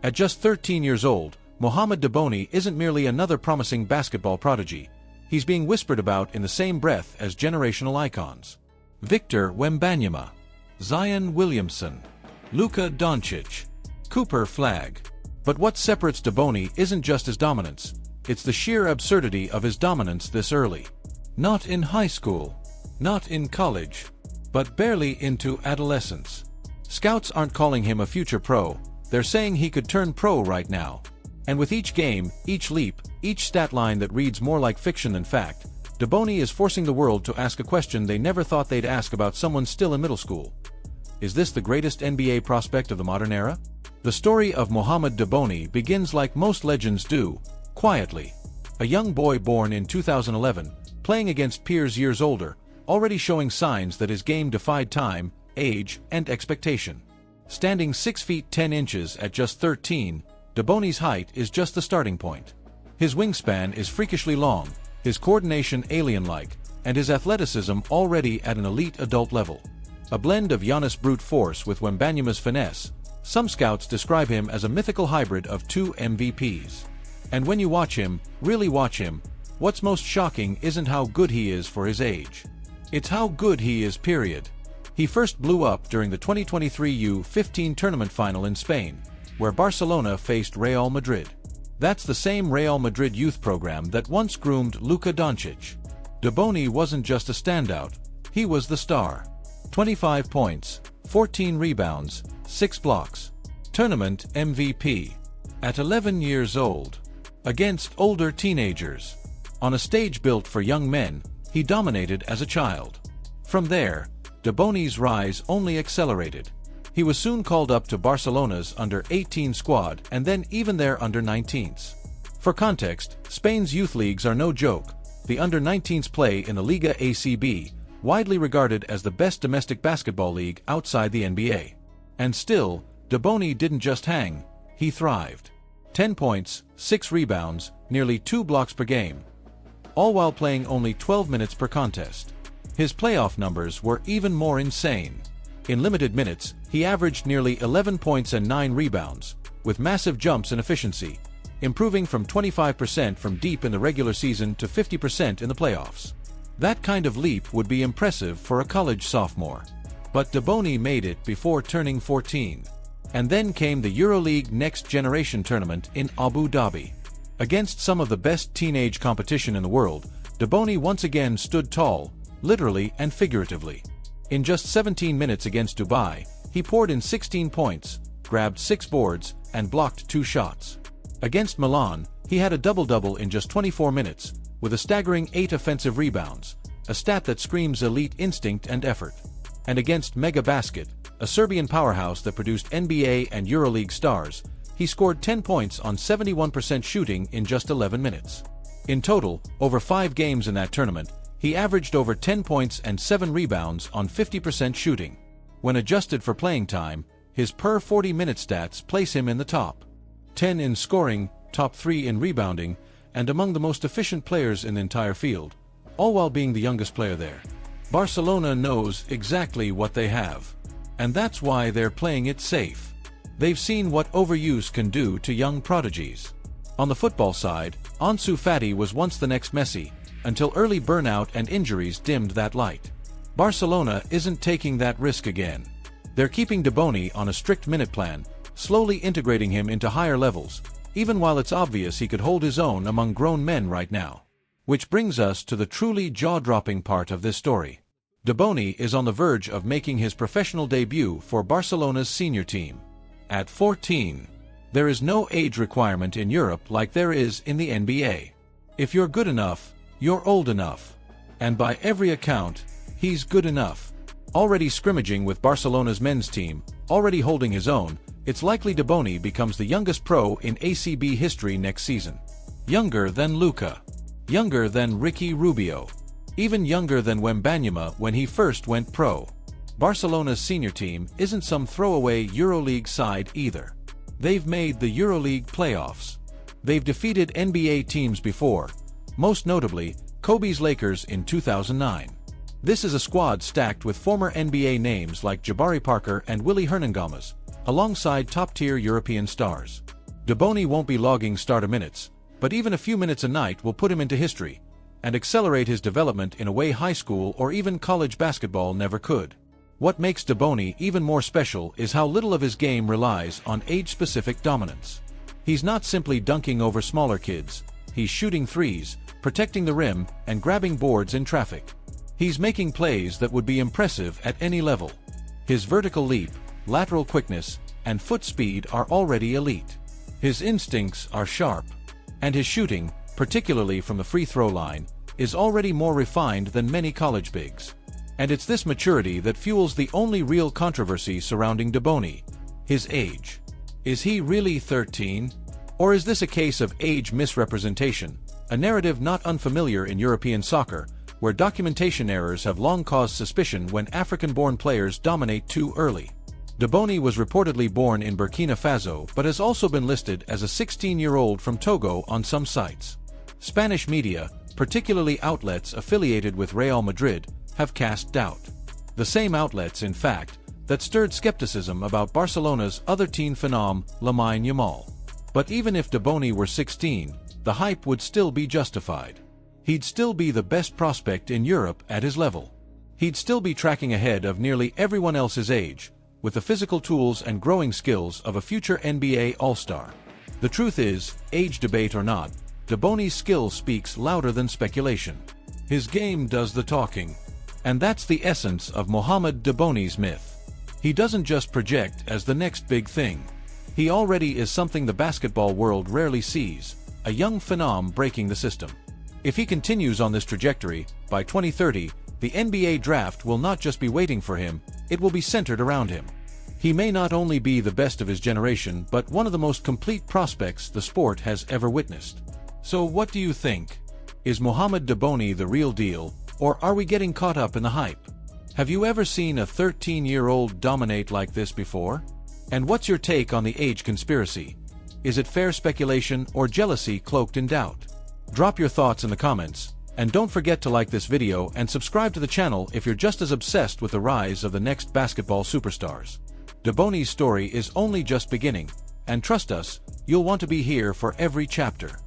At just 13 years old, Muhammad Daboni isn't merely another promising basketball prodigy. He's being whispered about in the same breath as generational icons. Victor Wembanyama, Zion Williamson, Luka Dončić, Cooper Flagg. But what separates Daboni isn't just his dominance, it's the sheer absurdity of his dominance this early. Not in high school, not in college, but barely into adolescence. Scouts aren't calling him a future pro, they're saying he could turn pro right now. And with each game, each leap, each stat line that reads more like fiction than fact, Daboni is forcing the world to ask a question they never thought they'd ask about someone still in middle school. Is this the greatest NBA prospect of the modern era? The story of Muhammad Daboni begins like most legends do, quietly. A young boy born in 2011, playing against peers years older, already showing signs that his game defied time, age, and expectation. Standing 6 feet 10 inches at just 13, Daboni's height is just the starting point. His wingspan is freakishly long, his coordination alien-like, and his athleticism already at an elite adult level. A blend of Giannis' brute force with Wembanyama's finesse, some scouts describe him as a mythical hybrid of two MVPs. And when you watch him, really watch him, what's most shocking isn't how good he is for his age. It's how good he is, period. He first blew up during the 2023 U15 tournament final in Spain, where Barcelona faced Real Madrid. That's the same Real Madrid youth program that once groomed Luka Dončić. Daboni wasn't just a standout, he was the star. 25 points, 14 rebounds, 6 blocks. Tournament MVP. At 11 years old. Against older teenagers. On a stage built for young men, he dominated as a child. From there, Daboni's rise only accelerated. He was soon called up to Barcelona's under-18 squad and then even their under-19s. For context, Spain's youth leagues are no joke. The under-19s play in the Liga ACB, widely regarded as the best domestic basketball league outside the NBA. And still, Daboni didn't just hang, he thrived. 10 points, 6 rebounds, nearly 2 blocks per game. All while playing only 12 minutes per contest. His playoff numbers were even more insane. In limited minutes, he averaged nearly 11 points and 9 rebounds, with massive jumps in efficiency, improving from 25% from deep in the regular season to 50% in the playoffs. That kind of leap would be impressive for a college sophomore. But Daboni made it before turning 14. And then came the EuroLeague Next Generation tournament in Abu Dhabi. Against some of the best teenage competition in the world, Daboni once again stood tall, literally and figuratively. In just 17 minutes against Dubai, he poured in 16 points, grabbed 6 boards, and blocked 2 shots. Against Milan, he had a double-double in just 24 minutes, with a staggering 8 offensive rebounds, a stat that screams elite instinct and effort. And against Mega Basket, a Serbian powerhouse that produced NBA and EuroLeague stars, he scored 10 points on 71% shooting in just 11 minutes. In total, over 5 games in that tournament, he averaged over 10 points and 7 rebounds on 50% shooting. When adjusted for playing time, his per 40-minute stats place him in the top 10 in scoring, top 3 in rebounding, and among the most efficient players in the entire field, all while being the youngest player there. Barcelona knows exactly what they have. And that's why they're playing it safe. They've seen what overuse can do to young prodigies. On the football side, Ansu Fati was once the next Messi, until early burnout and injuries dimmed that light. Barcelona isn't taking that risk again. They're keeping Daboni on a strict minute plan, slowly integrating him into higher levels, even while it's obvious he could hold his own among grown men right now. Which brings us to the truly jaw-dropping part of this story. Daboni is on the verge of making his professional debut for Barcelona's senior team. At 14. There is no age requirement in Europe like there is in the NBA. If you're good enough, you're old enough. And by every account, he's good enough. Already scrimmaging with Barcelona's men's team, already holding his own, it's likely Daboni becomes the youngest pro in ACB history next season. Younger than Luka. Younger than Ricky Rubio. Even younger than Wembanyama when he first went pro. Barcelona's senior team isn't some throwaway EuroLeague side either. They've made the EuroLeague playoffs. They've defeated NBA teams before, most notably, Kobe's Lakers in 2009. This is a squad stacked with former NBA names like Jabari Parker and Willie Hernangomez, alongside top-tier European stars. Daboni won't be logging starter minutes, but even a few minutes a night will put him into history and accelerate his development in a way high school or even college basketball never could. What makes Daboni even more special is how little of his game relies on age-specific dominance. He's not simply dunking over smaller kids, he's shooting threes, protecting the rim, and grabbing boards in traffic. He's making plays that would be impressive at any level. His vertical leap, lateral quickness, and foot speed are already elite. His instincts are sharp, and his shooting, particularly from the free throw line, is already more refined than many college bigs. And it's this maturity that fuels the only real controversy surrounding Daboni: his age. Is he really 13? Or is this a case of age misrepresentation, a narrative not unfamiliar in European soccer, where documentation errors have long caused suspicion when African-born players dominate too early? Daboni was reportedly born in Burkina Faso but has also been listed as a 16-year-old from Togo on some sites. Spanish media, particularly outlets affiliated with Real Madrid, have cast doubt. The same outlets, in fact, that stirred skepticism about Barcelona's other teen phenom, Lamine Yamal. But even if Daboni were 16, the hype would still be justified. He'd still be the best prospect in Europe at his level. He'd still be tracking ahead of nearly everyone else his age, with the physical tools and growing skills of a future NBA All-Star. The truth is, age debate or not, Daboni's skill speaks louder than speculation. His game does the talking. And that's the essence of Muhammad Daboni's myth. He doesn't just project as the next big thing. He already is something the basketball world rarely sees, a young phenom breaking the system. If he continues on this trajectory, by 2030, the NBA draft will not just be waiting for him, it will be centered around him. He may not only be the best of his generation but one of the most complete prospects the sport has ever witnessed. So what do you think? Is Muhammad Daboni the real deal, or are we getting caught up in the hype? Have you ever seen a 13-year-old dominate like this before? And what's your take on the age conspiracy? Is it fair speculation or jealousy cloaked in doubt? Drop your thoughts in the comments, and don't forget to like this video and subscribe to the channel if you're just as obsessed with the rise of the next basketball superstars. Daboni's story is only just beginning, and trust us, you'll want to be here for every chapter.